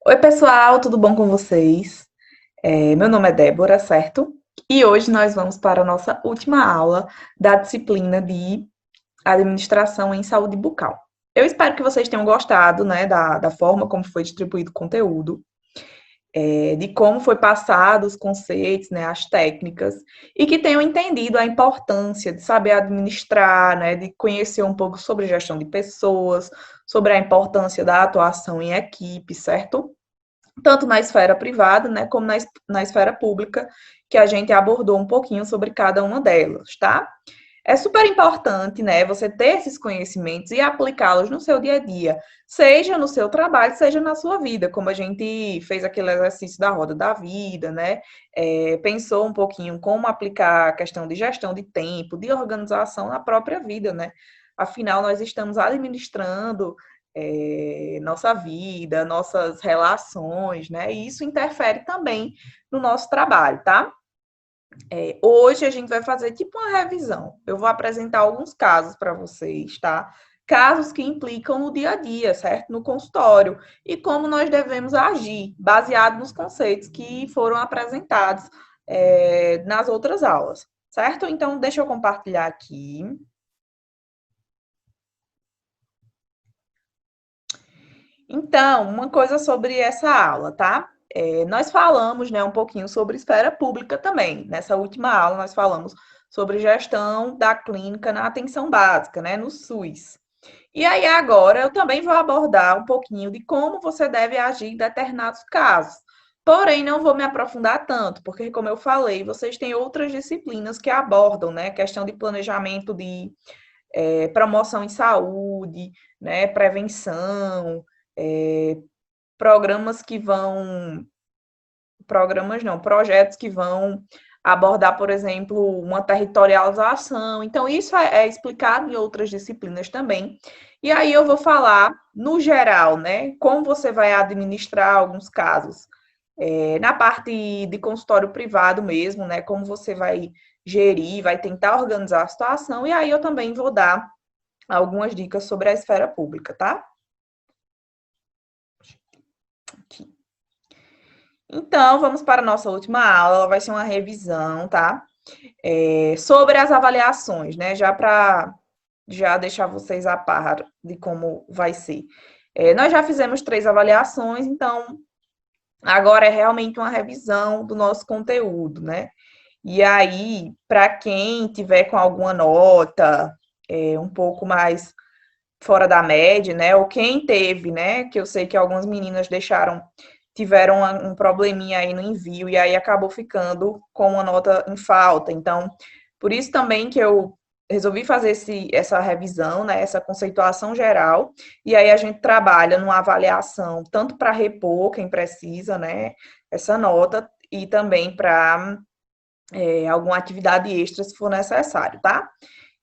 Oi, pessoal, tudo bom com vocês? Meu nome é Débora, certo? E hoje nós vamos para a nossa última aula da disciplina de Administração em Saúde Bucal. Eu espero que vocês tenham gostado, né, da forma como foi distribuído o conteúdo, de como foi passado os conceitos, né, as técnicas, e que tenham entendido a importância de saber administrar, né, de conhecer um pouco sobre gestão de pessoas, sobre a importância da atuação em equipe, certo? Tanto na esfera privada, né, como na esfera pública, que a gente abordou um pouquinho sobre cada uma delas, tá? É super importante, né, você ter esses conhecimentos e aplicá-los no seu dia a dia, seja no seu trabalho, seja na sua vida, como a gente fez aquele exercício da roda da vida, né? Pensou um pouquinho como aplicar a questão de gestão de tempo, de organização na própria vida, né? Afinal, nós estamos administrando nossa vida, nossas relações, né? E isso interfere também no nosso trabalho, tá? Hoje a gente vai fazer tipo uma revisão. Eu vou apresentar alguns casos para vocês, tá? Casos que implicam no dia a dia, certo? No consultório. E como nós devemos agir, baseado nos conceitos que foram apresentados nas outras aulas, certo? Então, deixa eu compartilhar aqui. Então, uma coisa sobre essa aula, tá? Nós falamos, né, um pouquinho sobre esfera pública também. Nessa última aula, nós falamos sobre gestão da clínica na atenção básica, né, no SUS. E aí, agora, eu também vou abordar um pouquinho de como você deve agir em determinados casos. Porém, não vou me aprofundar tanto, porque, como eu falei, vocês têm outras disciplinas que abordam, né, questão de planejamento de promoção em saúde, né, prevenção, é, programas que vão, programas não, projetos que vão abordar, por exemplo, uma territorialização. Então, isso é explicado em outras disciplinas também. E aí eu vou falar, no geral, né, como você vai administrar alguns casos. Na parte de consultório privado mesmo, né, como você vai gerir, vai tentar organizar a situação, e aí eu também vou dar algumas dicas sobre a esfera pública, tá? Aqui. Então, vamos para a nossa última aula, ela vai ser uma revisão, tá? Sobre as avaliações, né? Já para já deixar vocês a par de como vai ser. Nós já fizemos 3 avaliações, então agora é realmente uma revisão do nosso conteúdo, né? E aí, para quem tiver com alguma nota um pouco mais fora da média, né? Ou quem teve, né? Que eu sei que algumas meninas tiveram um probleminha aí no envio e aí acabou ficando com uma nota em falta. Então, por isso também que eu resolvi fazer essa revisão, né? Essa conceituação geral, e aí a gente trabalha numa avaliação tanto para repor quem precisa, né? Essa nota, e também para alguma atividade extra se for necessário, tá?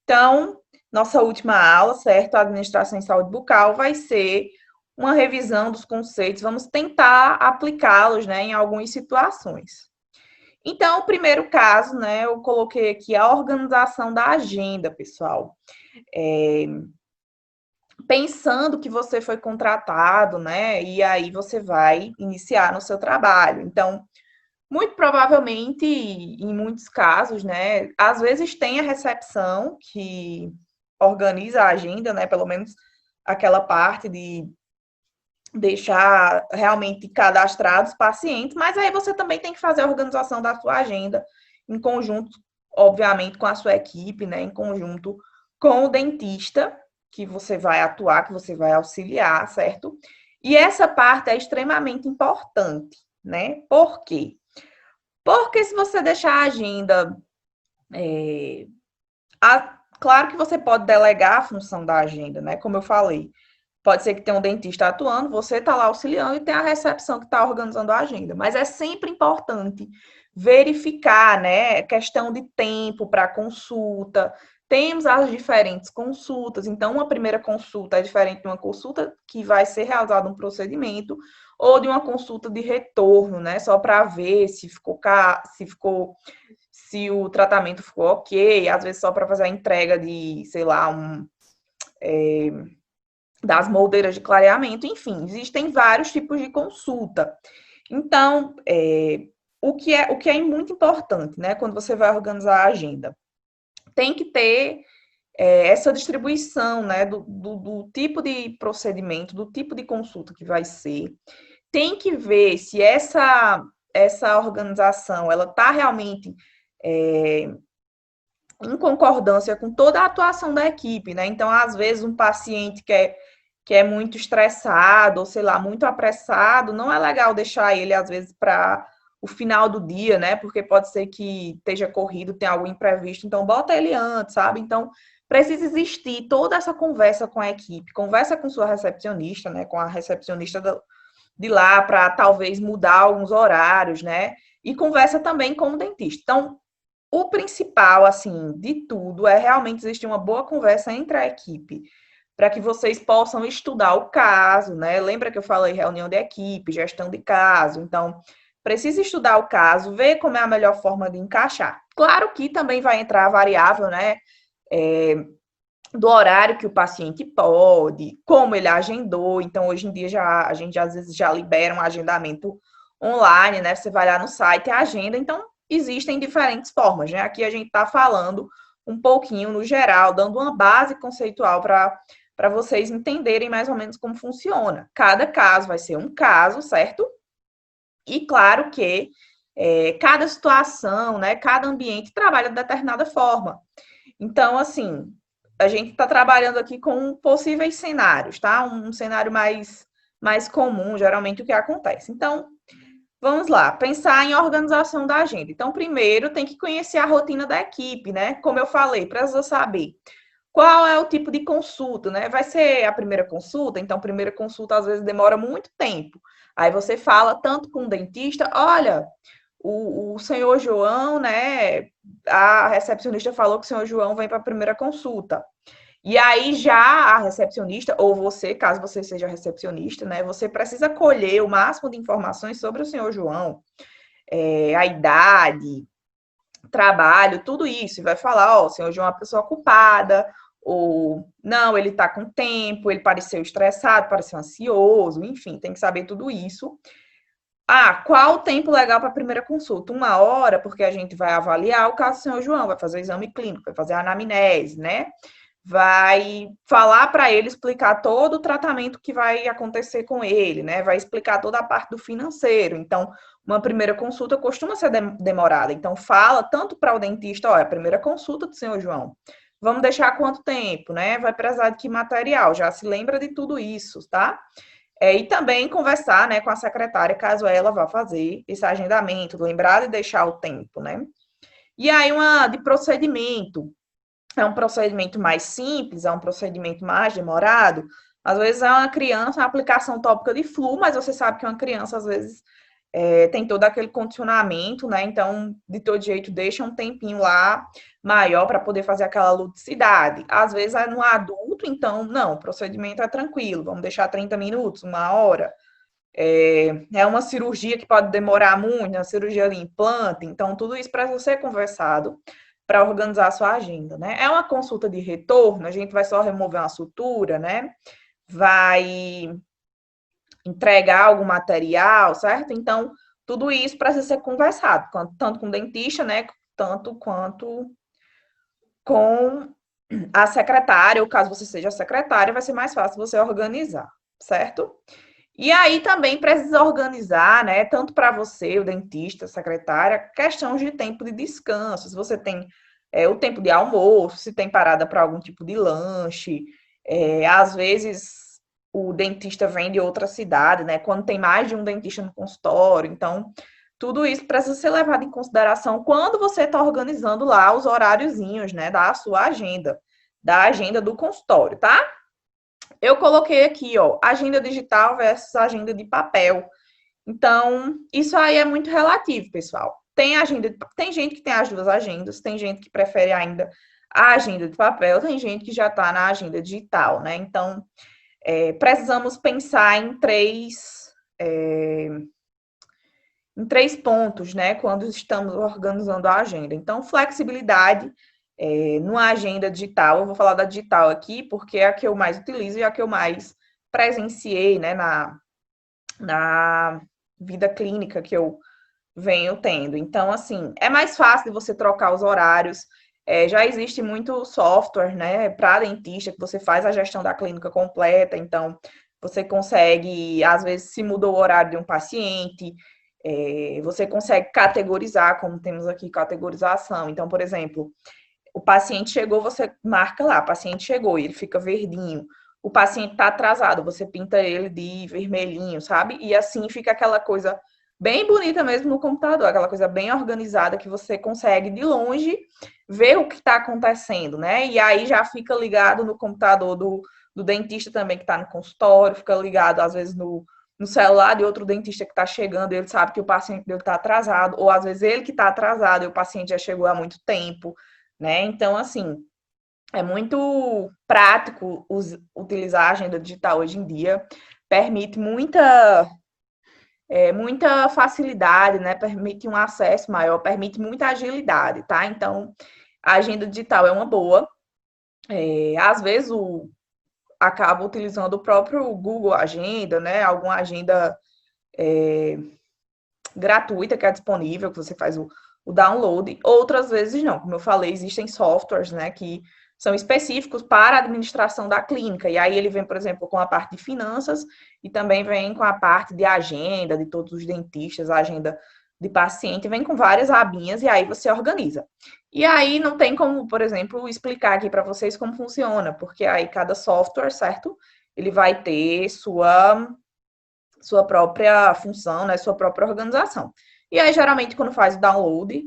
Então, nossa última aula, certo? A administração em saúde bucal vai ser uma revisão dos conceitos, vamos tentar aplicá-los, né, em algumas situações. Então, o primeiro caso, né, eu coloquei aqui a organização da agenda, pessoal. É, Pensando que você foi contratado, né, e aí você vai iniciar no seu trabalho. Então, muito provavelmente, em muitos casos, né, às vezes tem a recepção que organiza a agenda, né, pelo menos aquela parte de deixar realmente cadastrados pacientes, mas aí você também tem que fazer a organização da sua agenda em conjunto, obviamente, com a sua equipe, né, em conjunto com o dentista que você vai atuar, que você vai auxiliar, certo? E essa parte é extremamente importante, né? Por quê? Porque se você deixar a agenda. Claro que você pode delegar a função da agenda, né? Como eu falei. Pode ser que tenha um dentista atuando, você está lá auxiliando e tem a recepção que está organizando a agenda. Mas é sempre importante verificar, né? Questão de tempo para consulta. Temos as diferentes consultas, então uma primeira consulta é diferente de uma consulta que vai ser realizado um procedimento ou de uma consulta de retorno, né? Só para ver se o tratamento ficou ok, às vezes só para fazer a entrega de, sei lá, das moldeiras de clareamento, enfim, existem vários tipos de consulta. Então, o que é muito importante, né, quando você vai organizar a agenda? Tem que ter essa distribuição, né, do tipo de procedimento, do tipo de consulta que vai ser. Tem que ver se essa organização ela está realmente em concordância com toda a atuação da equipe, né? Então, às vezes, um paciente que é muito estressado, ou sei lá, muito apressado, não é legal deixar ele, às vezes, para o final do dia, né? Porque pode ser que esteja corrido, tenha algo imprevisto, então bota ele antes, sabe? Então, precisa existir toda essa conversa com a equipe, conversa com sua recepcionista, né? Com a recepcionista de lá, para talvez mudar alguns horários, né? E conversa também com o dentista. Então, o principal, assim, de tudo é realmente existir uma boa conversa entre a equipe, para que vocês possam estudar o caso, né? Lembra que eu falei reunião de equipe, gestão de caso, então precisa estudar o caso, ver como é a melhor forma de encaixar. Claro que também vai entrar a variável, né? Do horário que o paciente pode, como ele agendou. Então, hoje em dia a gente às vezes já libera um agendamento online, né? Você vai lá no site e agenda. Então, existem diferentes formas, né? Aqui a gente está falando um pouquinho no geral, dando uma base conceitual para vocês entenderem mais ou menos como funciona. Cada caso vai ser um caso, certo? E claro que cada situação, né? Cada ambiente trabalha de determinada forma. Então, assim, a gente está trabalhando aqui com possíveis cenários, tá? Um cenário mais comum, geralmente, o que acontece. Então, vamos lá, pensar em organização da agenda. Então, primeiro tem que conhecer a rotina da equipe, né? Como eu falei, precisa saber qual é o tipo de consulta, né? Vai ser a primeira consulta, então, primeira consulta às vezes demora muito tempo. Aí você fala tanto com o dentista, olha, o senhor João, né? A recepcionista falou que o senhor João vem para a primeira consulta. E aí já a recepcionista, ou você, caso você seja recepcionista, né? Você precisa colher o máximo de informações sobre o senhor João, a idade, trabalho, tudo isso. E vai falar, ó, o senhor João é uma pessoa ocupada, ou não, ele tá com tempo, ele pareceu estressado, pareceu ansioso, enfim, tem que saber tudo isso. Ah, qual o tempo legal para a primeira consulta? 1 hora, porque a gente vai avaliar o caso do senhor João, vai fazer o exame clínico, vai fazer a anamnese, né? Vai falar para ele, explicar todo o tratamento que vai acontecer com ele, né? Vai explicar toda a parte do financeiro. Então, uma primeira consulta costuma ser demorada. Então, fala tanto para o dentista, ó, é a primeira consulta do senhor João. Vamos deixar quanto tempo, né? Vai precisar de que material? Já se lembra de tudo isso, tá? E também conversar, né, com a secretária, caso ela vá fazer esse agendamento, lembrar de deixar o tempo, né? E aí, uma de procedimento. É um procedimento mais simples, é um procedimento mais demorado. Às vezes é uma criança, uma aplicação tópica de flu, mas você sabe que uma criança, às vezes, tem todo aquele condicionamento, né? Então, de todo jeito, deixa um tempinho lá maior para poder fazer aquela ludicidade. Às vezes é no adulto, então, não, o procedimento é tranquilo, vamos deixar 30 minutos, 1 hora. É uma cirurgia que pode demorar muito, uma cirurgia de implante, então tudo isso para ser conversado para organizar a sua agenda, né? É uma consulta de retorno, a gente vai só remover uma sutura, né? Vai entregar algum material, certo? Então, tudo isso precisa ser conversado, tanto com o dentista, né? Tanto quanto com a secretária, ou caso você seja secretária, vai ser mais fácil você organizar, certo? E aí também precisa organizar, né, tanto para você, o dentista, a secretária, questões de tempo de descanso. Se você tem o tempo de almoço, se tem parada para algum tipo de lanche. Às vezes o dentista vem de outra cidade, né? Quando tem mais de um dentista no consultório. Então, tudo isso precisa ser levado em consideração quando você está organizando lá os horáriozinhos, né, da sua agenda, da agenda do consultório, tá? Eu coloquei aqui, ó, agenda digital versus agenda de papel. Então, isso aí é muito relativo, pessoal. Tem gente que tem as duas agendas, tem gente que prefere ainda a agenda de papel, tem gente que já está na agenda digital, né? Então, precisamos pensar em três pontos, né? Quando estamos organizando a agenda. Então, flexibilidade, numa agenda digital. Eu vou falar da digital aqui, porque é a que eu mais utilizo e a que eu mais presenciei, né, na vida clínica que eu venho tendo. Então, assim, é mais fácil de você trocar os horários. Já existe muito software, né, para dentista, que você faz a gestão da clínica completa. Então, você consegue, às vezes, se mudou o horário de um paciente, você consegue categorizar, como temos aqui categorização. Então, por exemplo, o paciente chegou, você marca lá, o paciente chegou, e ele fica verdinho. O paciente está atrasado, você pinta ele de vermelhinho, sabe? E assim fica aquela coisa bem bonita mesmo no computador, aquela coisa bem organizada que você consegue de longe ver o que está acontecendo, né? E aí já fica ligado no computador do dentista também que está no consultório, fica ligado às vezes no celular de outro dentista que está chegando, ele sabe que o paciente dele está atrasado, ou às vezes ele que está atrasado e o paciente já chegou há muito tempo, né? Então, assim, é muito prático utilizar a agenda digital hoje em dia, permite muita facilidade, né? Permite um acesso maior, permite muita agilidade, tá? Então, a agenda digital é uma boa. Às vezes, acaba utilizando o próprio Google Agenda, né? Alguma agenda gratuita que é disponível, que você faz o download. Outras vezes não. Como eu falei, existem softwares, né, que são específicos para a administração da clínica. E aí ele vem, por exemplo, com a parte de finanças e também vem com a parte de agenda de todos os dentistas, a agenda de paciente, vem com várias abinhas e aí você organiza. E aí não tem como, por exemplo, explicar aqui para vocês como funciona, porque aí cada software, certo? Ele vai ter sua própria função, né, sua própria organização. E aí, geralmente, quando faz o download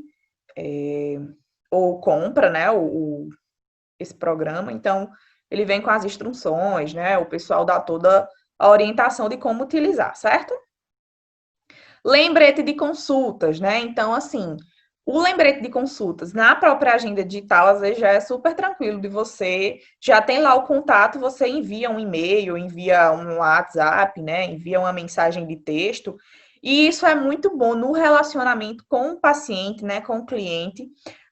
ou compra, né, esse programa, então ele vem com as instruções, né, o pessoal dá toda a orientação de como utilizar, certo? Lembrete de consultas, né? Então, assim, o lembrete de consultas na própria agenda digital, às vezes já é super tranquilo de você, já tem lá o contato, você envia um e-mail, envia um WhatsApp, né? Envia uma mensagem de texto. E isso é muito bom no relacionamento com o paciente, né? Com o cliente,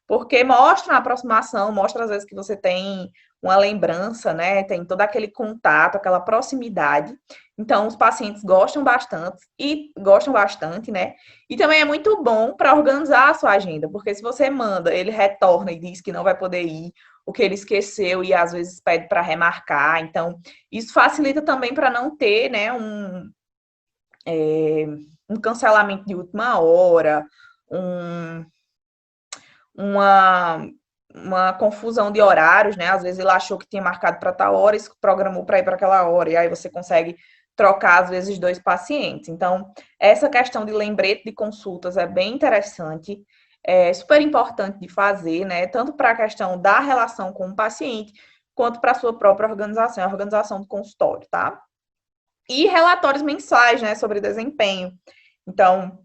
porque mostra uma aproximação, mostra às vezes que você tem uma lembrança, né? Tem todo aquele contato, aquela proximidade. Então, os pacientes gostam bastante, né? E também é muito bom para organizar a sua agenda, porque se você manda, ele retorna e diz que não vai poder ir, o que ele esqueceu e às vezes pede para remarcar. Então, isso facilita também para não ter, né, um cancelamento de última hora, um, uma, uma confusão de horários, né? Às vezes ele achou que tinha marcado para tal hora e se programou para ir para aquela hora, e aí você consegue trocar, às vezes, dois pacientes. Então, essa questão de lembrete de consultas é bem interessante, é super importante de fazer, né? Tanto para a questão da relação com o paciente, quanto para a sua própria organização, a organização do consultório, tá? E relatórios mensais, né, sobre desempenho. Então,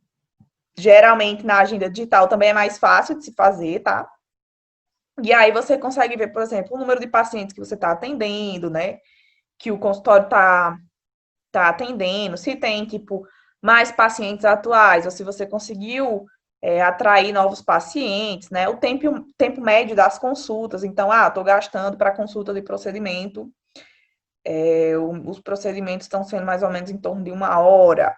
geralmente na agenda digital também é mais fácil de se fazer, tá? E aí você consegue ver, por exemplo, o número de pacientes que você está atendendo, né? Que o consultório está atendendo, se tem, tipo, mais pacientes atuais, ou se você conseguiu atrair novos pacientes, né? O tempo médio das consultas. Então, estou gastando para consulta de procedimento. Os procedimentos estão sendo mais ou menos em torno de 1 hora.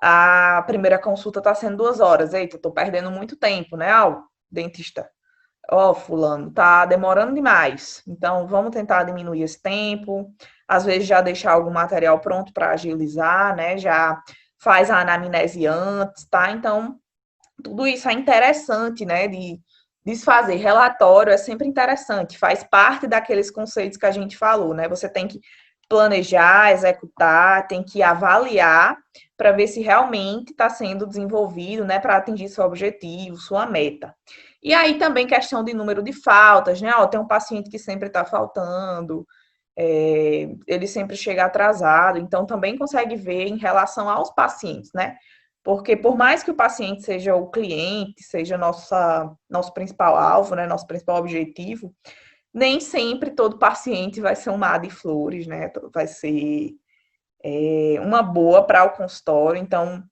A primeira consulta está sendo 2 horas. Eita, estou perdendo muito tempo, né? Dentista. Fulano, tá demorando demais. Então, vamos tentar diminuir esse tempo. Às vezes, já deixar algum material pronto para agilizar, né? Já faz a anamnese antes, tá? Então, tudo isso é interessante, né? De se fazer. Relatório é sempre interessante, faz parte daqueles conceitos que a gente falou, né? Você tem que planejar, executar, tem que avaliar para ver se realmente está sendo desenvolvido, né? Para atingir seu objetivo, sua meta. E aí também questão de número de faltas, né? Tem um paciente que sempre está faltando, ele sempre chega atrasado, então também consegue ver em relação aos pacientes, né? Porque por mais que o paciente seja o cliente, seja nosso principal alvo, né? Nosso principal objetivo, nem sempre todo paciente vai ser um mar de flores, né? Vai ser uma boa para o consultório, então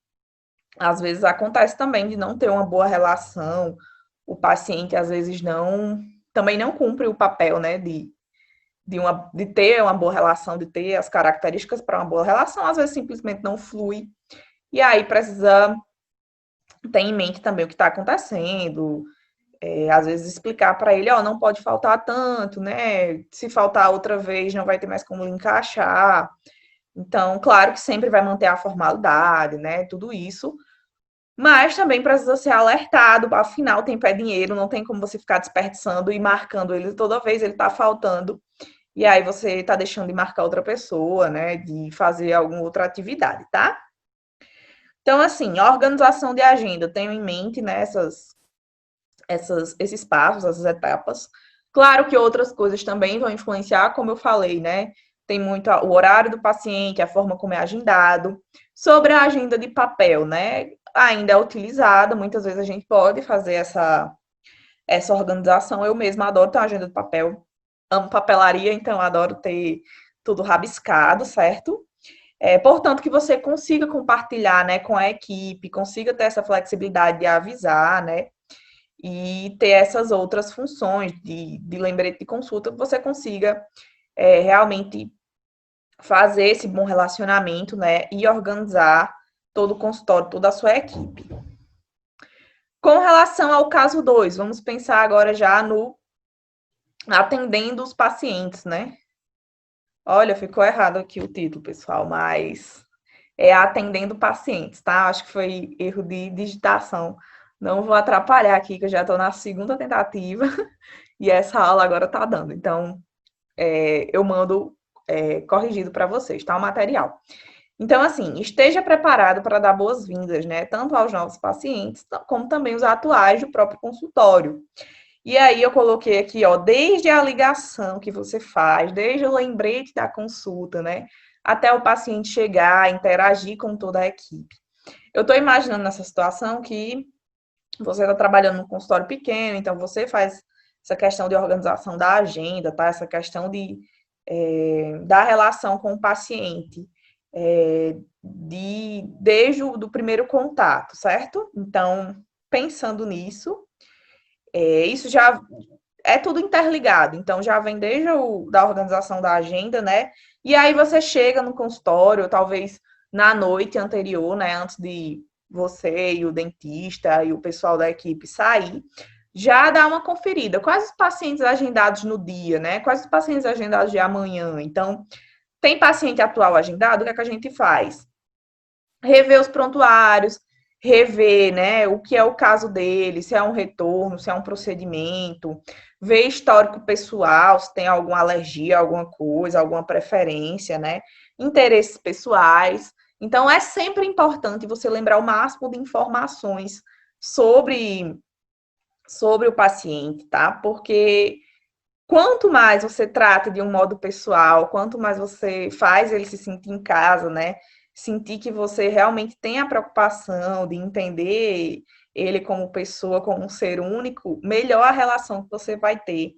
às vezes acontece também de não ter uma boa relação, o paciente às vezes não também não cumpre o papel, né, de ter uma boa relação, de ter as características para uma boa relação, às vezes simplesmente não flui. E aí precisa ter em mente também o que está acontecendo, às vezes explicar para ele, ó, não pode faltar tanto, né? Se faltar outra vez, não vai ter mais como encaixar. Então, claro que sempre vai manter a formalidade, né? Tudo isso. Mas também precisa ser alertado, afinal, tempo é dinheiro, não tem como você ficar desperdiçando e marcando ele toda vez, ele tá faltando. E aí você tá deixando de marcar outra pessoa, né? De fazer alguma outra atividade, tá? Então, assim, a organização de agenda, tenho em mente, né, esses passos, essas etapas. Claro que outras coisas também vão influenciar, como eu falei, né? Tem muito o horário do paciente, a forma como é agendado. Sobre a agenda de papel, né? Ainda é utilizada, muitas vezes a gente pode fazer essa organização. Eu mesma adoro ter uma agenda de papel. Amo papelaria, então adoro ter tudo rabiscado, certo? Portanto, que você consiga compartilhar, né, com a equipe, consiga ter essa flexibilidade de avisar, né? E ter essas outras funções de lembrete de consulta, que você consiga realmente fazer esse bom relacionamento, né? E organizar todo o consultório, toda a sua equipe. Com relação ao caso 2, vamos pensar agora já no atendendo os pacientes, né? Olha, ficou errado aqui o título, pessoal, mas é atendendo pacientes, tá? Acho que foi erro de digitação. Não vou atrapalhar aqui, que eu já estou na segunda tentativa e essa aula agora está dando. Então, eu mando corrigido para vocês, tá? O material. Então, assim, esteja preparado para dar boas-vindas, né? Tanto aos novos pacientes, como também os atuais do próprio consultório. E aí eu coloquei aqui, ó, desde a ligação que você faz, desde o lembrete da consulta, né? Até o paciente chegar, interagir com toda a equipe. Eu estou imaginando nessa situação que você está trabalhando num consultório pequeno, então você faz essa questão de organização da agenda, tá? Essa questão da relação com o paciente, desde o do primeiro contato, certo? Então, pensando nisso, isso já é tudo interligado, então já vem desde da organização da agenda, né? E aí você chega no consultório, talvez na noite anterior, né? Antes de você e o dentista e o pessoal da equipe sair, já dá uma conferida. Quais os pacientes agendados no dia, né? Quais os pacientes agendados de amanhã? Então, tem paciente atual agendado, o que é que a gente faz? Rever os prontuários, rever, né, o que é o caso dele, se é um retorno, se é um procedimento, ver histórico pessoal, se tem alguma alergia, alguma coisa, alguma preferência, né, interesses pessoais. Então, é sempre importante você lembrar o máximo de informações sobre o paciente, tá? Porque quanto mais você trata de um modo pessoal, quanto mais você faz ele se sentir em casa, né? Sentir que você realmente tem a preocupação de entender ele como pessoa, como um ser único, melhor a relação que você vai ter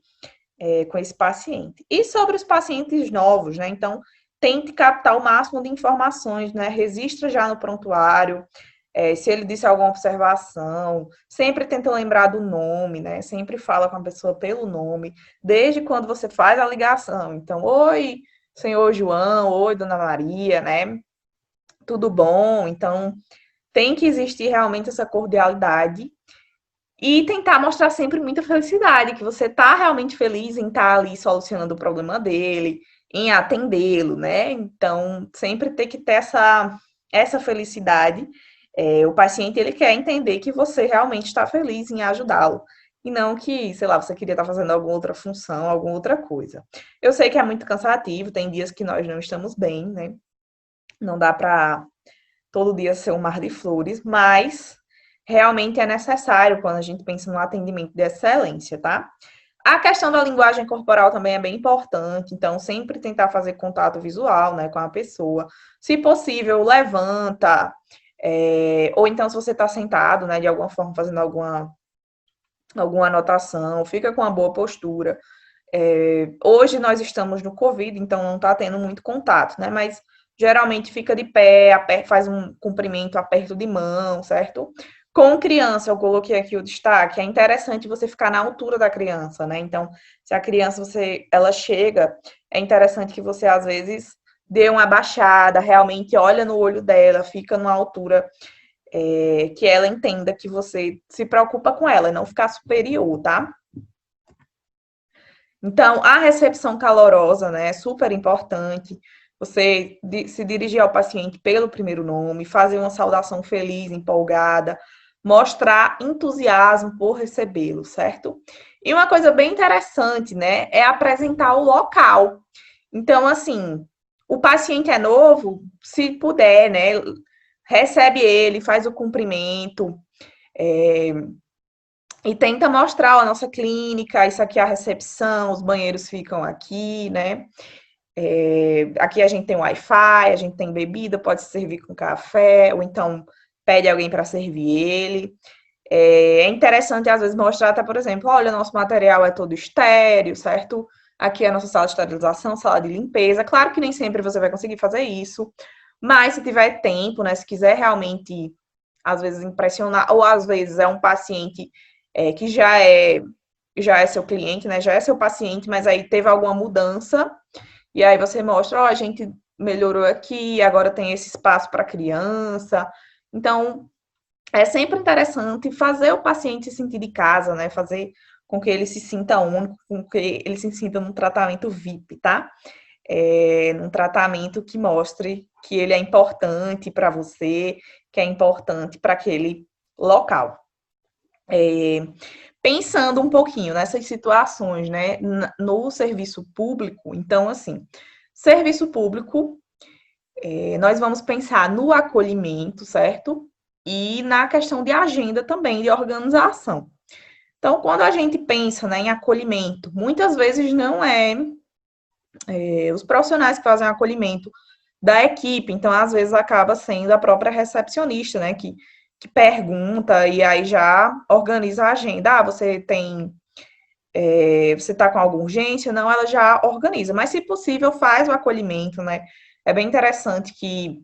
com esse paciente. E sobre os pacientes novos, né? Então, tente captar o máximo de informações, né? Registra já no prontuário, se ele disse alguma observação, sempre tenta lembrar do nome, né? Sempre fala com a pessoa pelo nome, desde quando você faz a ligação. Então, oi, senhor João, oi, dona Maria, né? Tudo bom? Então, tem que existir realmente essa cordialidade e tentar mostrar sempre muita felicidade, que você tá realmente feliz em estar ali solucionando o problema dele, em atendê-lo, né? Então, sempre ter que ter essa felicidade. O paciente, ele quer entender que você realmente está feliz em ajudá-lo. E não que, sei lá, você queria estar fazendo alguma outra função, alguma outra coisa. Eu sei que é muito cansativo, tem dias que nós não estamos bem, né? Não dá para todo dia ser um mar de flores, mas realmente é necessário quando a gente pensa no atendimento de excelência, tá? A questão da linguagem corporal também é bem importante, então sempre tentar fazer contato visual, né, com a pessoa. Se possível, levanta, ou então se você está sentado, né, de alguma forma fazendo alguma anotação, fica com uma boa postura. Hoje nós estamos no Covid, então não está tendo muito contato, né? Mas geralmente fica de pé, faz um cumprimento, aperto de mão, certo? Com criança, eu coloquei aqui o destaque, é interessante você ficar na altura da criança, né? Então, se a criança, ela chega, é interessante que você, às vezes, dê uma abaixada, realmente olha no olho dela, fica numa altura que ela entenda que você se preocupa com ela e não ficar superior, tá? Então, a recepção calorosa, né, é super importante. Você se dirigir ao paciente pelo primeiro nome, fazer uma saudação feliz, empolgada, mostrar entusiasmo por recebê-lo, certo? E uma coisa bem interessante, né, é apresentar o local. Então, assim, o paciente é novo, se puder, né, recebe ele, faz o cumprimento, é, e tenta mostrar a nossa clínica, isso aqui é a recepção, os banheiros ficam aqui, né? Aqui a gente tem Wi-Fi, a gente tem bebida, pode se servir com café, ou então pede alguém para servir ele. É interessante, às vezes, mostrar até, por exemplo, olha, nosso material é todo estéreo, certo? Aqui é a nossa sala de esterilização, sala de limpeza. Claro que nem sempre você vai conseguir fazer isso, mas se tiver tempo, né? Se quiser realmente, às vezes, impressionar, ou às vezes é um paciente que já é seu cliente, né? Já é seu paciente, mas aí teve alguma mudança, e aí você mostra, ó, a gente melhorou aqui, agora tem esse espaço para criança. Então, é sempre interessante fazer o paciente se sentir de casa, né? Fazer com que ele se sinta único, com que ele se sinta num tratamento VIP, tá? Num tratamento que mostre que ele é importante para você, que é importante para aquele local. Pensando um pouquinho nessas situações, né, no serviço público, então, assim, serviço público, nós vamos pensar no acolhimento, certo? E na questão de agenda também, de organização. Então, quando a gente pensa, né, em acolhimento, muitas vezes não os profissionais que fazem acolhimento da equipe, então às vezes acaba sendo a própria recepcionista, né, que pergunta e aí já organiza a agenda. Ah, você está com alguma urgência? Não, ela já organiza, mas se possível faz o acolhimento, né? É bem interessante que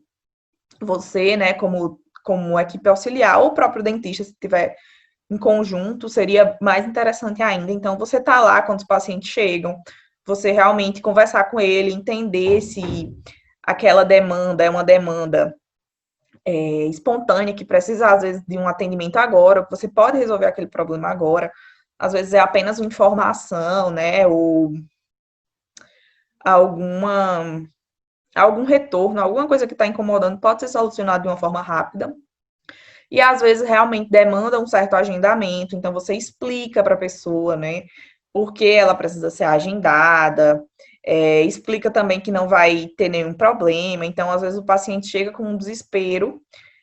você, né, como equipe auxiliar, ou o próprio dentista, se tiver em conjunto, seria mais interessante ainda. Então, você tá lá quando os pacientes chegam, você realmente conversar com ele, entender se aquela demanda é uma demanda espontânea, que precisa, às vezes, de um atendimento agora, você pode resolver aquele problema agora, às vezes é apenas uma informação, né, ou alguma, algum retorno, alguma coisa que está incomodando, pode ser solucionado de uma forma rápida. E às vezes realmente demanda um certo agendamento, então você explica para a pessoa, né, por que ela precisa ser agendada, explica também que não vai ter nenhum problema, então às vezes o paciente chega com um desespero,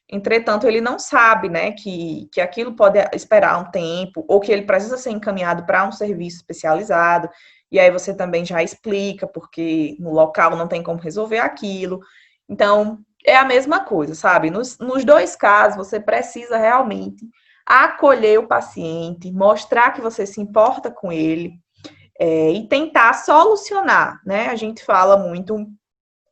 entretanto ele não sabe, né, que aquilo pode esperar um tempo, ou que ele precisa ser encaminhado para um serviço especializado, e aí você também já explica, porque no local não tem como resolver aquilo. Então, é a mesma coisa, sabe? Nos dois casos, você precisa realmente acolher o paciente, mostrar que você se importa com ele, e tentar solucionar, né? A gente fala muito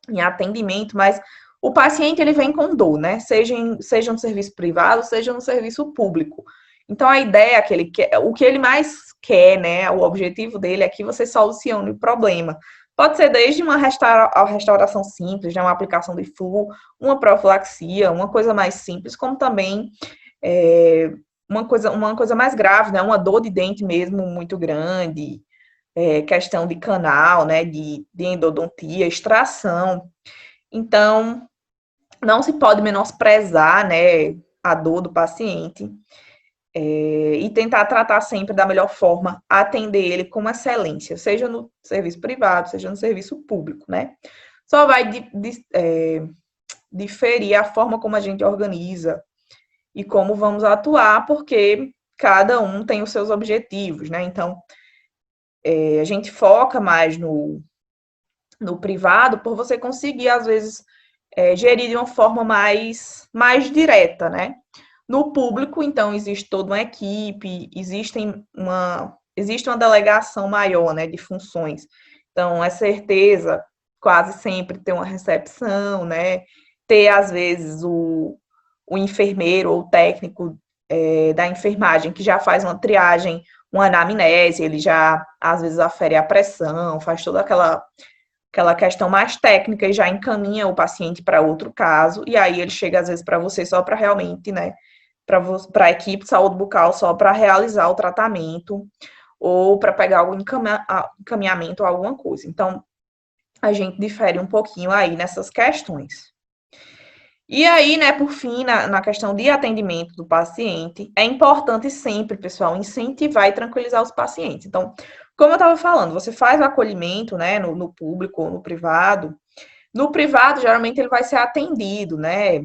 em atendimento, mas o paciente ele vem com dor, né? Seja no serviço privado, seja no serviço público. Então a ideia é que ele quer, o que ele mais quer, né? O objetivo dele é que você solucione o problema. Pode ser desde uma restauração simples, né, uma aplicação de flúor, uma profilaxia, uma coisa mais simples, como também uma coisa mais grave, né? Uma dor de dente mesmo muito grande, questão de canal, né? De endodontia, extração. Então, não se pode menosprezar, né, a dor do paciente, e tentar tratar sempre da melhor forma, atender ele com excelência, seja no serviço privado, seja no serviço público, né? Só vai diferir a forma como a gente organiza e como vamos atuar, porque cada um tem os seus objetivos, né? Então, a gente foca mais no privado por você conseguir, às vezes, gerir de uma forma mais direta, né? No público, então, existe toda uma equipe, existe uma delegação maior, né, de funções. Então, é certeza, quase sempre, ter uma recepção, né? Ter, às vezes, o enfermeiro ou o técnico da enfermagem, que já faz uma triagem, uma anamnese, ele já, às vezes, afere a pressão, faz toda aquela questão mais técnica e já encaminha o paciente para outro caso, e aí ele chega, às vezes, para você só para realmente, né, para a equipe de saúde bucal só para realizar o tratamento ou para pegar algum encaminhamento ou alguma coisa. Então, a gente difere um pouquinho aí nessas questões. E aí, né, por fim, na questão de atendimento do paciente, é importante sempre, pessoal, incentivar e tranquilizar os pacientes. Então, como eu estava falando, você faz o acolhimento, né, no público ou no privado. No privado, geralmente, ele vai ser atendido, né?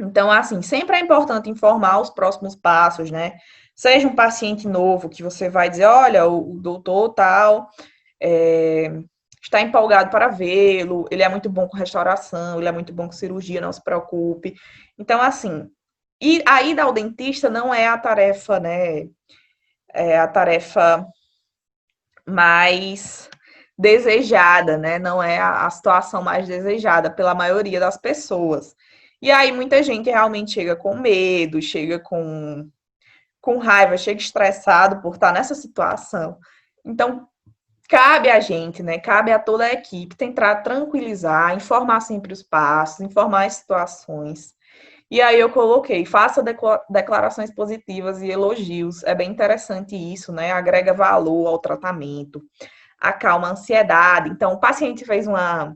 Então, assim, sempre é importante informar os próximos passos, né? Seja um paciente novo que você vai dizer, olha, o doutor tal, é, está empolgado para vê-lo, ele é muito bom com restauração, ele é muito bom com cirurgia, não se preocupe. Então, assim, e a ida ao dentista não é a tarefa, né? É a tarefa mais desejada, né? Não é a situação mais desejada pela maioria das pessoas. E aí muita gente realmente chega com medo, chega com raiva, chega estressado por estar nessa situação. Então, cabe a gente, né? Cabe a toda a equipe tentar tranquilizar, informar sempre os passos, informar as situações. E aí eu coloquei, faça declarações positivas e elogios. É bem interessante isso, né? Agrega valor ao tratamento, acalma a ansiedade. Então, o paciente fez uma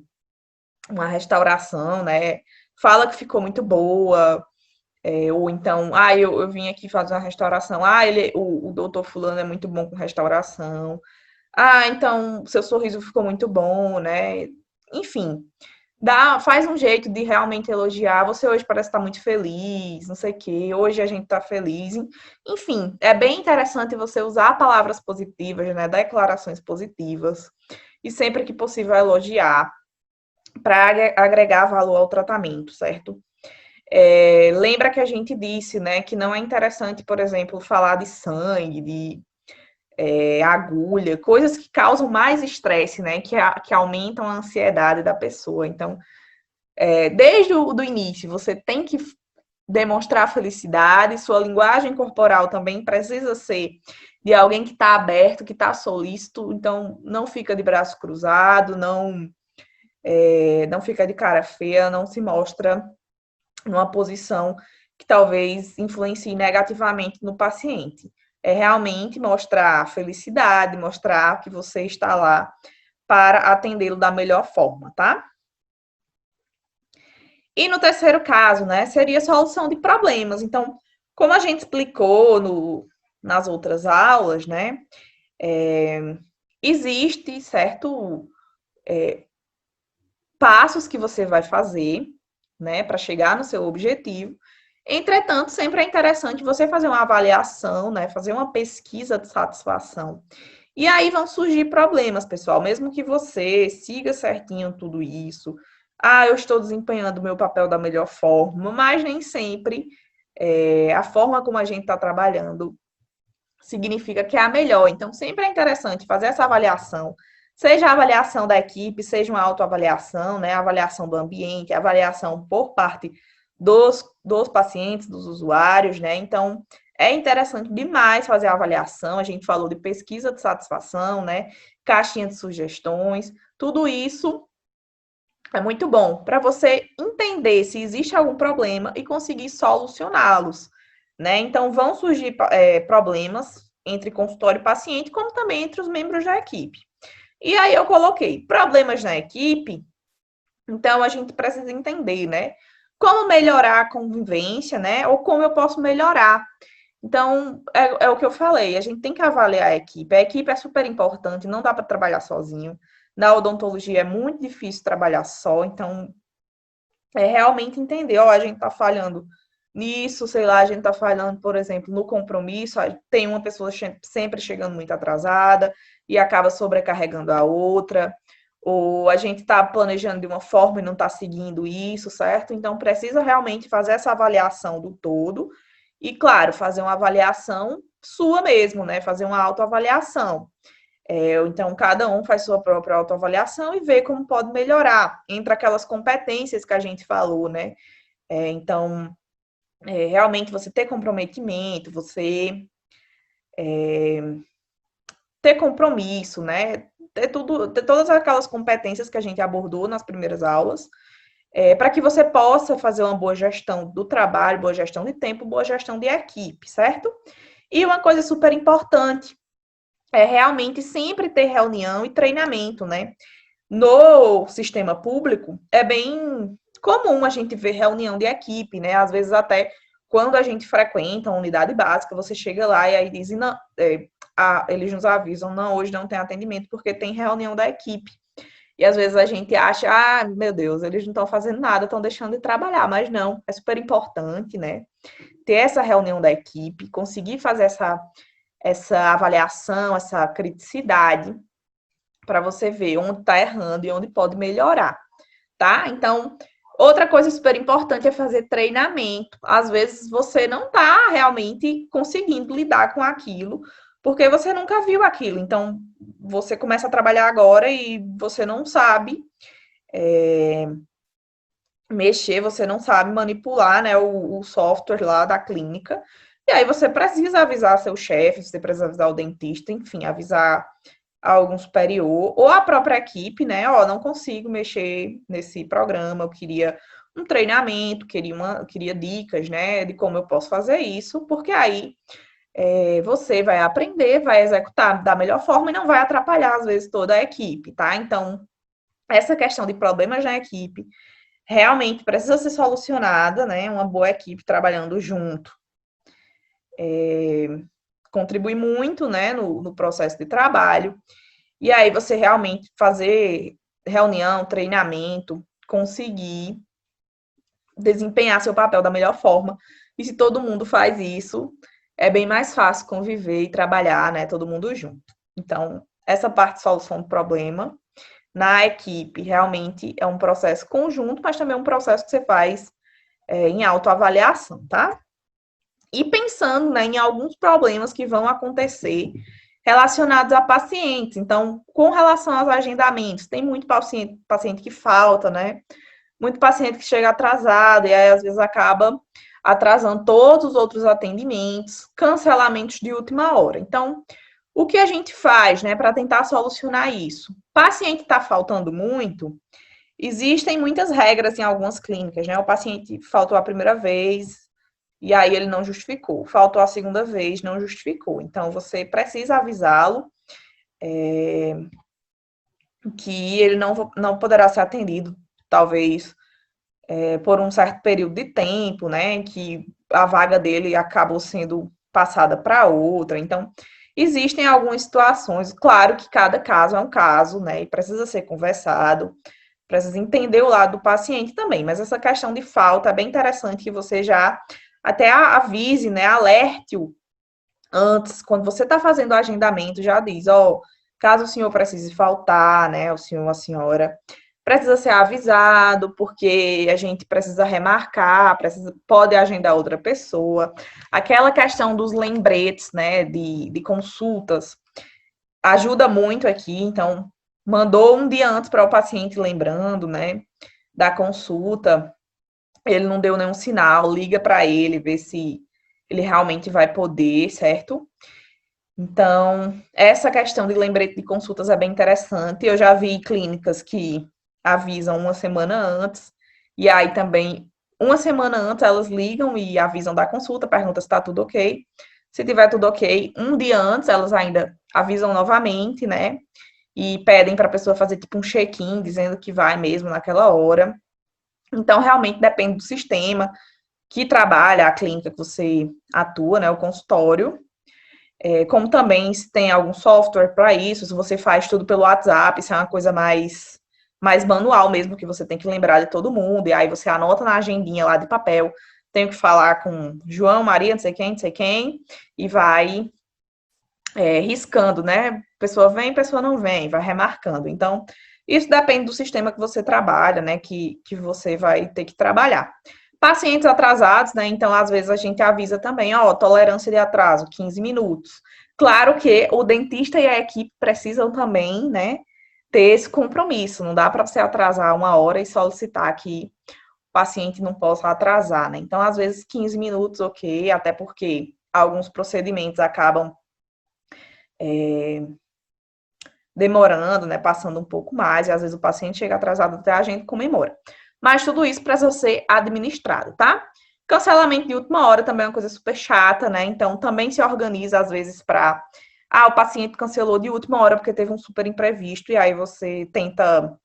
restauração, né? Fala que ficou muito boa, ou então, eu vim aqui fazer uma restauração. O doutor fulano é muito bom com restauração. Então, seu sorriso ficou muito bom, né? Enfim, faz um jeito de realmente elogiar. Você hoje parece estar muito feliz, não sei o quê. Hoje a gente está feliz. Enfim, é bem interessante você usar palavras positivas, né? Declarações positivas. E sempre que possível elogiar para agregar valor ao tratamento, certo? Lembra que a gente disse, né, que não é interessante, por exemplo, falar de sangue, de agulha, coisas que causam mais estresse, né, que aumentam a ansiedade da pessoa. Então, desde o do início, você tem que demonstrar felicidade, sua linguagem corporal também precisa ser de alguém que está aberto, que está solícito, então não fica de braço cruzado, não fica de cara feia, não se mostra numa posição que talvez influencie negativamente no paciente. É realmente mostrar felicidade, mostrar que você está lá para atendê-lo da melhor forma, tá? E no terceiro caso, né, seria solução de problemas. Então, como a gente explicou nas outras aulas, né, existe, certo, passos que você vai fazer, né, para chegar no seu objetivo. Entretanto, sempre é interessante você fazer uma avaliação, né, fazer uma pesquisa de satisfação. E aí vão surgir problemas, pessoal, mesmo que você siga certinho tudo isso. Eu estou desempenhando o meu papel da melhor forma, mas nem sempre a forma como a gente está trabalhando significa que é a melhor. Então, sempre é interessante fazer essa avaliação, seja a avaliação da equipe, seja uma autoavaliação, né? A avaliação do ambiente, a avaliação por parte dos pacientes, dos usuários, né? Então, é interessante demais fazer a avaliação. A gente falou de pesquisa de satisfação, né? Caixinha de sugestões, tudo isso é muito bom para você entender se existe algum problema e conseguir solucioná-los, né? Então, vão surgir problemas entre consultório e paciente, como também entre os membros da equipe. E aí eu coloquei problemas na equipe, então a gente precisa entender, né? Como melhorar a convivência, né? Ou como eu posso melhorar. Então, é o que eu falei, a gente tem que avaliar a equipe. A equipe é super importante, não dá para trabalhar sozinho. Na odontologia é muito difícil trabalhar só, então é realmente entender, a gente está falhando nisso, sei lá, a gente está falhando, por exemplo, no compromisso, tem uma pessoa sempre chegando muito atrasada e acaba sobrecarregando a outra, ou a gente está planejando de uma forma e não está seguindo isso, certo? Então, precisa realmente fazer essa avaliação do todo e, claro, fazer uma avaliação sua mesmo, né? Fazer uma autoavaliação. Então, cada um faz sua própria autoavaliação e vê como pode melhorar entre aquelas competências que a gente falou, né? Então, realmente você ter comprometimento, você ter compromisso, né? Ter todas aquelas competências que a gente abordou nas primeiras aulas, para que você possa fazer uma boa gestão do trabalho, boa gestão de tempo, boa gestão de equipe, certo? E uma coisa super importante é realmente sempre ter reunião e treinamento, né? No sistema público, é bem comum a gente ver reunião de equipe, né? Às vezes até quando a gente frequenta uma unidade básica, você chega lá e aí dizem, não, eles nos avisam, não, hoje não tem atendimento porque tem reunião da equipe. E às vezes a gente acha, ah, meu Deus, eles não estão fazendo nada, estão deixando de trabalhar, mas não, é super importante, né? Ter essa reunião da equipe, conseguir fazer essa avaliação, essa criticidade, para você ver onde está errando e onde pode melhorar, tá? Então, outra coisa super importante é fazer treinamento. Às vezes você não está realmente conseguindo lidar com aquilo, porque você nunca viu aquilo. Então, você começa a trabalhar agora e você não sabe mexer, você não sabe manipular, né, o software lá da clínica. E aí você precisa avisar seu chefe, você precisa avisar o dentista, enfim, avisar algum superior ou a própria equipe, né? Ó, não consigo mexer nesse programa, eu queria um treinamento, queria dicas, né, de como eu posso fazer isso, porque aí você vai aprender, vai executar da melhor forma e não vai atrapalhar, às vezes, toda a equipe, tá? Então, essa questão de problemas na equipe realmente precisa ser solucionada, né? Uma boa equipe trabalhando junto contribui muito, né, no processo de trabalho. E aí você realmente fazer reunião, treinamento, conseguir desempenhar seu papel da melhor forma. E se todo mundo faz isso, é bem mais fácil conviver e trabalhar, né, todo mundo junto. Então, essa parte de solução do problema na equipe realmente é um processo conjunto, mas também é um processo que você faz em autoavaliação, tá? E pensando, né, em alguns problemas que vão acontecer relacionados a pacientes. Então, com relação aos agendamentos, tem muito paciente que falta, né? Muito paciente que chega atrasado e aí às vezes acaba atrasando todos os outros atendimentos, cancelamentos de última hora. Então, o que a gente faz, né, para tentar solucionar isso? Paciente está faltando muito, existem muitas regras em algumas clínicas, né? O paciente faltou a primeira vez, e aí ele não justificou. Faltou a segunda vez, não justificou. Então, você precisa avisá-lo que ele não poderá ser atendido, talvez, por um certo período de tempo, né? Que a vaga dele acabou sendo passada para outra. Então, existem algumas situações, claro que cada caso é um caso, né? E precisa ser conversado, precisa entender o lado do paciente também. Mas essa questão de falta é bem interessante que você já até avise, né? Alerte-o antes, quando você está fazendo o agendamento, já diz, ó, caso o senhor precise faltar, né, o senhor, a senhora, precisa ser avisado, porque a gente precisa remarcar, pode agendar outra pessoa. Aquela questão dos lembretes, né, de consultas, ajuda muito aqui, então, mandou um dia antes para o paciente lembrando, né, da consulta, ele não deu nenhum sinal, liga para ele, vê se ele realmente vai poder, certo? Então, essa questão de lembrete de consultas é bem interessante. Eu já vi clínicas que avisam uma semana antes, e aí também, uma semana antes, elas ligam e avisam da consulta, perguntam se está tudo ok. Se tiver tudo ok, um dia antes, elas ainda avisam novamente, né? E pedem para a pessoa fazer tipo um check-in, dizendo que vai mesmo naquela hora. Então, realmente depende do sistema que trabalha, a clínica que você atua, né? O consultório. Como também se tem algum software para isso, se você faz tudo pelo WhatsApp, se é uma coisa mais manual mesmo, que você tem que lembrar de todo mundo, e aí você anota na agendinha lá de papel, tenho que falar com João, Maria, não sei quem, e vai riscando, né? Pessoa vem, pessoa não vem, vai remarcando. Então, isso depende do sistema que você trabalha, né? Que você vai ter que trabalhar. Pacientes atrasados, né? Então, às vezes a gente avisa também, ó, tolerância de atraso, 15 minutos. Claro que o dentista e a equipe precisam também, né, ter esse compromisso. Não dá para você atrasar uma hora e solicitar que paciente não possa atrasar, né? Então, às vezes, 15 minutos, ok, até porque alguns procedimentos acabam demorando, né? Passando um pouco mais, e às vezes o paciente chega atrasado até a gente comemora. Mas tudo isso precisa ser administrado, tá? Cancelamento de última hora também é uma coisa super chata, né? Então, também se organiza, às vezes, para. Ah, o paciente cancelou de última hora porque teve um super imprevisto, e aí você tenta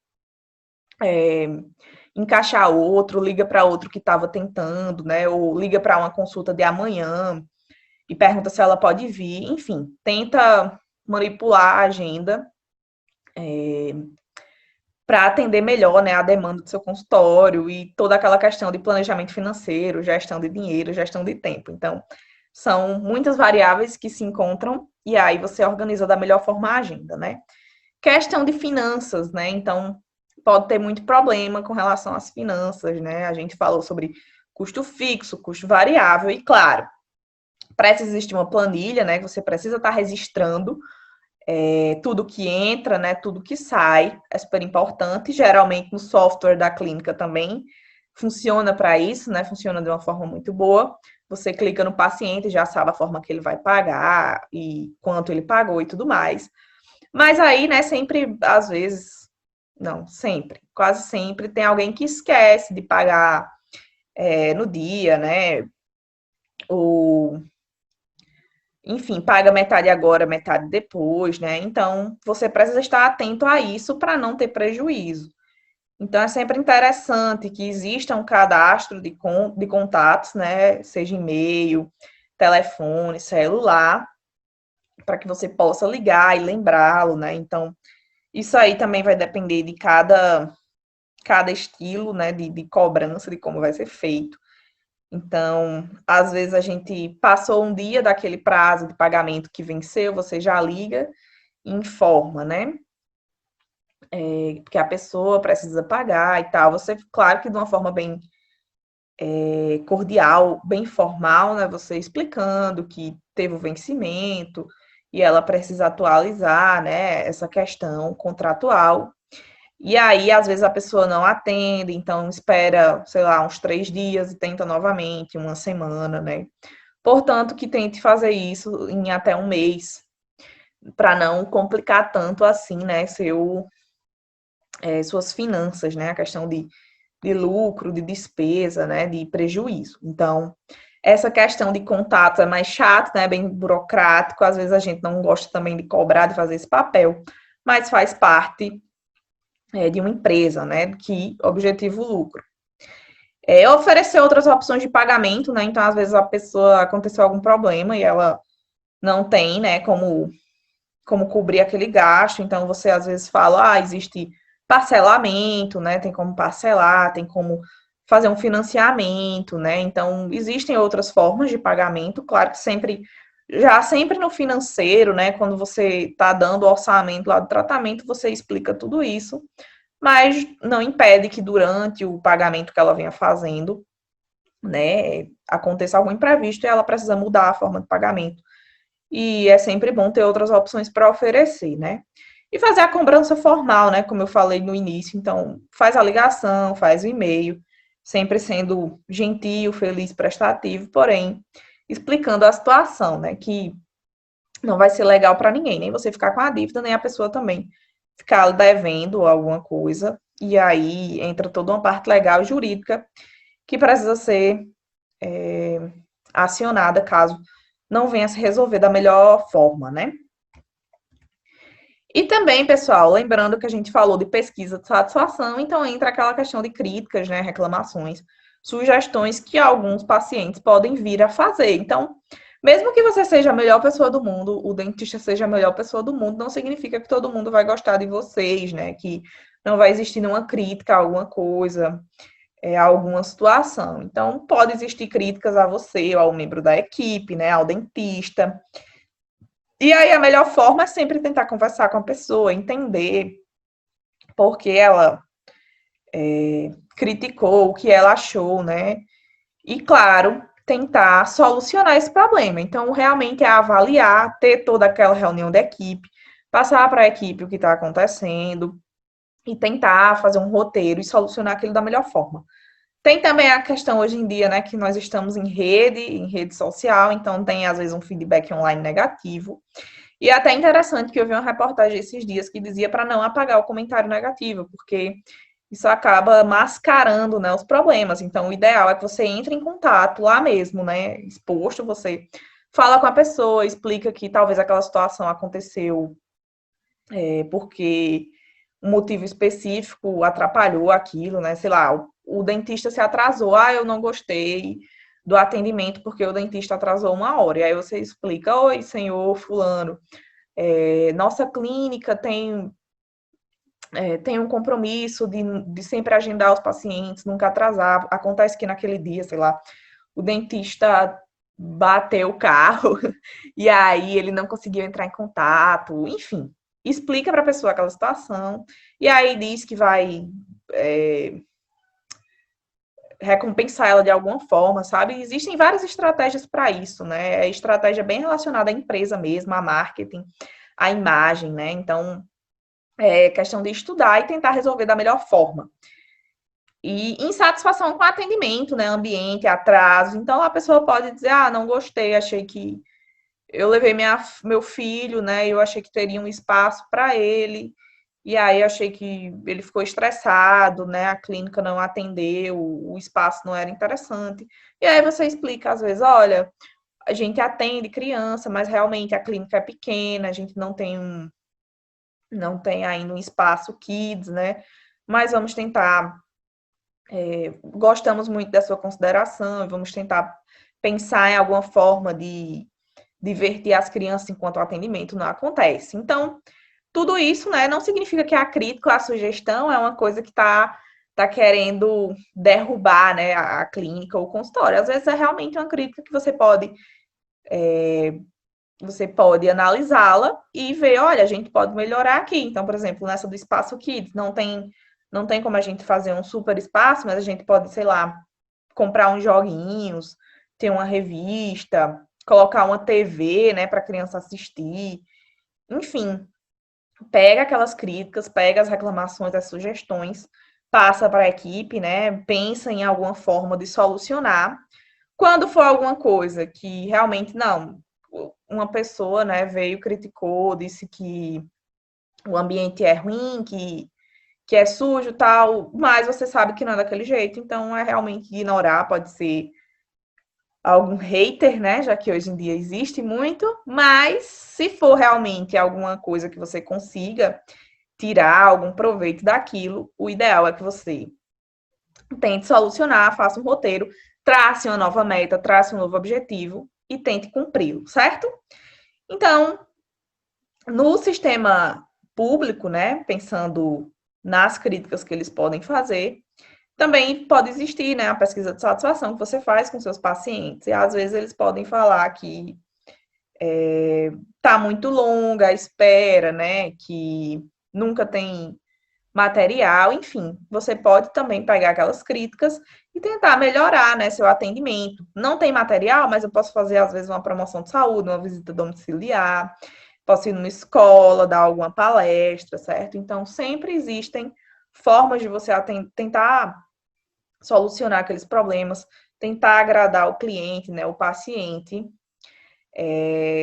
encaixar outro, liga para outro que estava tentando, né? Ou liga para uma consulta de amanhã e pergunta se ela pode vir. Enfim, tenta manipular a agenda para atender melhor, né, a demanda do seu consultório e toda aquela questão de planejamento financeiro, gestão de dinheiro, gestão de tempo. Então, são muitas variáveis que se encontram e aí você organiza da melhor forma a agenda, né? Questão de finanças, né? Então, pode ter muito problema com relação às finanças, né? A gente falou sobre custo fixo, custo variável e, claro, precisa existir uma planilha, né? Que você precisa estar registrando tudo que entra, né, tudo que sai, é super importante. Geralmente no software da clínica também funciona para isso, né? Funciona de uma forma muito boa. Você clica no paciente, já sabe a forma que ele vai pagar e quanto ele pagou e tudo mais. Mas aí, né, sempre, às vezes, não, sempre, quase sempre tem alguém que esquece de pagar no dia, né? Ou enfim, paga metade agora, metade depois, né? Então, você precisa estar atento a isso para não ter prejuízo. Então, é sempre interessante que exista um cadastro de contatos, né? Seja e-mail, telefone, celular, para que você possa ligar e lembrá-lo, né? Então, isso aí também vai depender de cada estilo, né? De cobrança, de como vai ser feito. Então, às vezes a gente passou um dia daquele prazo de pagamento que venceu, você já liga e informa, né? Porque a pessoa precisa pagar e tal. Você, claro que de uma forma bem cordial, bem formal, né? Você explicando que teve o vencimento e ela precisa atualizar, né? Essa questão contratual. E aí, às vezes, a pessoa não atende, então espera, sei lá, uns 3 dias e tenta novamente, uma semana, né? Portanto, que tente fazer isso em até um mês, para não complicar tanto assim, né, suas finanças, né, a questão de lucro, de despesa, né, de prejuízo. Então, essa questão de contato é mais chato, né, bem burocrático, às vezes a gente não gosta também de cobrar, de fazer esse papel, mas faz parte de uma empresa, né, que objetivo lucro. Oferecer outras opções de pagamento, né, então às vezes a pessoa aconteceu algum problema e ela não tem, né, como cobrir aquele gasto. Então, você às vezes fala, existe parcelamento, né? Tem como parcelar, tem como fazer um financiamento, né? Então, existem outras formas de pagamento, claro que sempre no financeiro, né? Quando você está dando o orçamento lá do tratamento, você explica tudo isso, mas não impede que durante o pagamento que ela venha fazendo, né, aconteça algum imprevisto e ela precisa mudar a forma de pagamento. E é sempre bom ter outras opções para oferecer, né? E fazer a cobrança formal, né? Como eu falei no início. Então, faz a ligação, faz o e-mail, sempre sendo gentil, feliz, prestativo, porém, explicando a situação, né? Que não vai ser legal para ninguém, nem você ficar com a dívida, nem a pessoa também ficar devendo alguma coisa. E aí entra toda uma parte legal e jurídica que precisa ser acionada caso não venha se resolver da melhor forma, né? E também, pessoal, lembrando que a gente falou de pesquisa de satisfação, então entra aquela questão de críticas, né, reclamações, sugestões que alguns pacientes podem vir a fazer. Então, mesmo que você seja a melhor pessoa do mundo, o dentista seja a melhor pessoa do mundo, não significa que todo mundo vai gostar de vocês, né? Que não vai existir nenhuma crítica a alguma coisa, a alguma situação. Então, pode existir críticas a você, ou ao membro da equipe, né? Ao dentista. E aí a melhor forma é sempre tentar conversar com a pessoa, entender por que ela criticou, o que ela achou, né? E, claro, tentar solucionar esse problema. Então, realmente é avaliar, ter toda aquela reunião da equipe, passar para a equipe o que está acontecendo e tentar fazer um roteiro e solucionar aquilo da melhor forma. Tem também a questão hoje em dia, né, que nós estamos em rede social, então tem às vezes um feedback online negativo. E é até interessante que eu vi uma reportagem esses dias que dizia para não apagar o comentário negativo, porque isso acaba mascarando, né, os problemas. Então, o ideal é que você entre em contato lá mesmo, né, exposto, você fala com a pessoa, explica que talvez aquela situação aconteceu porque um motivo específico atrapalhou aquilo, né? Sei lá, o dentista se atrasou, eu não gostei do atendimento porque o dentista atrasou 1 hora. E aí você explica, oi, senhor fulano, nossa clínica tem um compromisso de sempre agendar os pacientes, nunca atrasar. Acontece que naquele dia, sei lá, o dentista bateu o carro e aí ele não conseguiu entrar em contato, enfim, explica para a pessoa aquela situação e aí diz que vai é, recompensar ela de alguma forma, sabe? Existem várias estratégias para isso, né? É estratégia bem relacionada à empresa mesmo, a marketing, à imagem, né? Então, é questão de estudar e tentar resolver da melhor forma. E insatisfação com o atendimento, né? Ambiente, atraso. Então a pessoa pode dizer, não gostei, achei que eu levei meu filho, né? Eu achei que teria um espaço para ele. E aí achei que ele ficou estressado, né? A clínica não atendeu, o espaço não era interessante. E aí você explica, às vezes, olha, a gente atende criança, mas realmente a clínica é pequena, a gente não tem ainda um espaço kids, né? Mas vamos tentar gostamos muito da sua consideração e vamos tentar pensar em alguma forma de divertir as crianças enquanto o atendimento não acontece. Então, tudo isso, né, não significa que a crítica, a sugestão é uma coisa que tá querendo derrubar, né, a clínica ou o consultório. Às vezes é realmente uma crítica que você pode analisá-la e ver, olha, a gente pode melhorar aqui. Então, por exemplo, nessa do espaço Kids, não tem como a gente fazer um super espaço, mas a gente pode, sei lá, comprar uns joguinhos, ter uma revista, colocar uma TV, né, para a criança assistir. Enfim, pega aquelas críticas, pega as reclamações, as sugestões, passa para a equipe, né, pensa em alguma forma de solucionar. Quando for alguma coisa que realmente não, uma pessoa, né, veio, criticou, disse que o ambiente é ruim, que é sujo, tal, mas você sabe que não é daquele jeito, então é realmente ignorar, pode ser algum hater, né, já que hoje em dia existe muito, mas se for realmente alguma coisa que você consiga tirar algum proveito daquilo, o ideal é que você tente solucionar, faça um roteiro, trace uma nova meta, trace um novo objetivo e tente cumpri-lo, certo? Então, no sistema público, né, pensando nas críticas que eles podem fazer, também pode existir, né, a pesquisa de satisfação que você faz com seus pacientes. E às vezes eles podem falar que tá muito longa a espera, né, que nunca tem material, enfim, você pode também pegar aquelas críticas e tentar melhorar, né, seu atendimento. Não tem material, mas eu posso fazer às vezes uma promoção de saúde, uma visita domiciliar, posso ir numa escola, dar alguma palestra, certo? Então, sempre existem formas de você tentar solucionar aqueles problemas, tentar agradar o cliente, né, o paciente,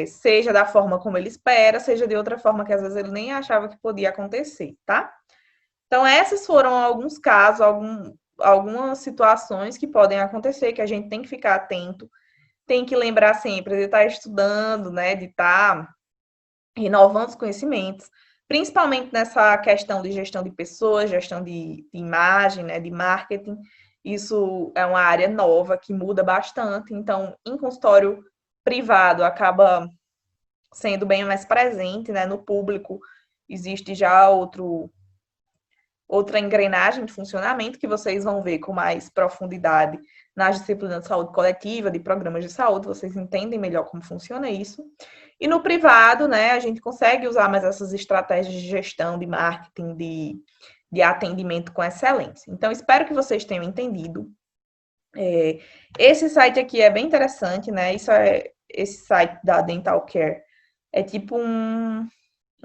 seja da forma como ele espera, seja de outra forma que às vezes ele nem achava que podia acontecer, tá? Então, esses foram alguns casos, algumas situações que podem acontecer, que a gente tem que ficar atento, tem que lembrar sempre de estar estudando, né, de estar renovando os conhecimentos, principalmente nessa questão de gestão de pessoas, gestão de imagem, né, de marketing. Isso é uma área nova que muda bastante, então, em consultório privado, acaba sendo bem mais presente, né, no público existe já outra engrenagem de funcionamento que vocês vão ver com mais profundidade nas disciplinas de saúde coletiva, de programas de saúde, vocês entendem melhor como funciona isso. E no privado, né, a gente consegue usar mais essas estratégias de gestão, de marketing, de atendimento com excelência. Então, espero que vocês tenham entendido. Esse site aqui é bem interessante, né? Esse site da Dental Care é tipo um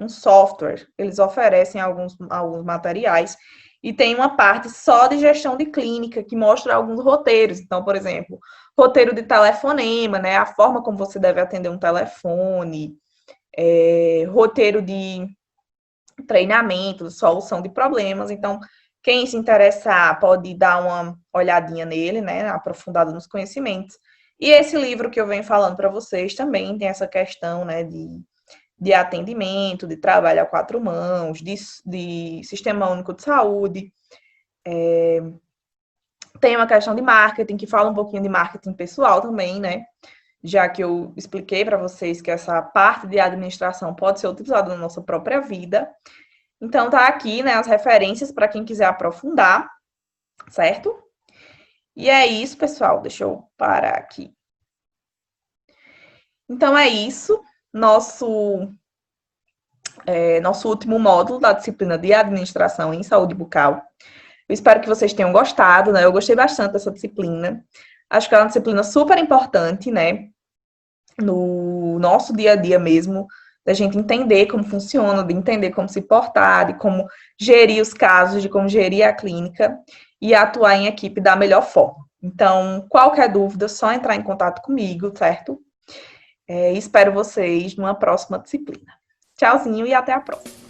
software. Eles oferecem alguns materiais. e tem uma parte só de gestão de clínica, que mostra alguns roteiros. Então, por exemplo, roteiro de telefonema, né? A forma como você deve atender um telefone, roteiro de treinamento, solução de problemas. Então, quem se interessar pode dar uma olhadinha nele, né? Aprofundado nos conhecimentos. E esse livro que eu venho falando para vocês também tem essa questão, né, de atendimento, de trabalho a quatro mãos, de sistema único de saúde. Tem uma questão de marketing, que fala um pouquinho de marketing pessoal também, né? Já que eu expliquei para vocês que essa parte de administração pode ser utilizada na nossa própria vida. Então, tá aqui, né, as referências para quem quiser aprofundar, certo? E é isso, pessoal. Deixa eu parar aqui. Então, é isso. Nosso último módulo da disciplina de administração em saúde bucal. Eu espero que vocês tenham gostado, né? Eu gostei bastante dessa disciplina. Acho que é uma disciplina super importante, né? No nosso dia a dia mesmo, da gente entender como funciona, de entender como se portar, de como gerir os casos, de como gerir a clínica e atuar em equipe da melhor forma. Então, qualquer dúvida, só entrar em contato comigo, certo? Espero vocês numa próxima disciplina. Tchauzinho e até a próxima.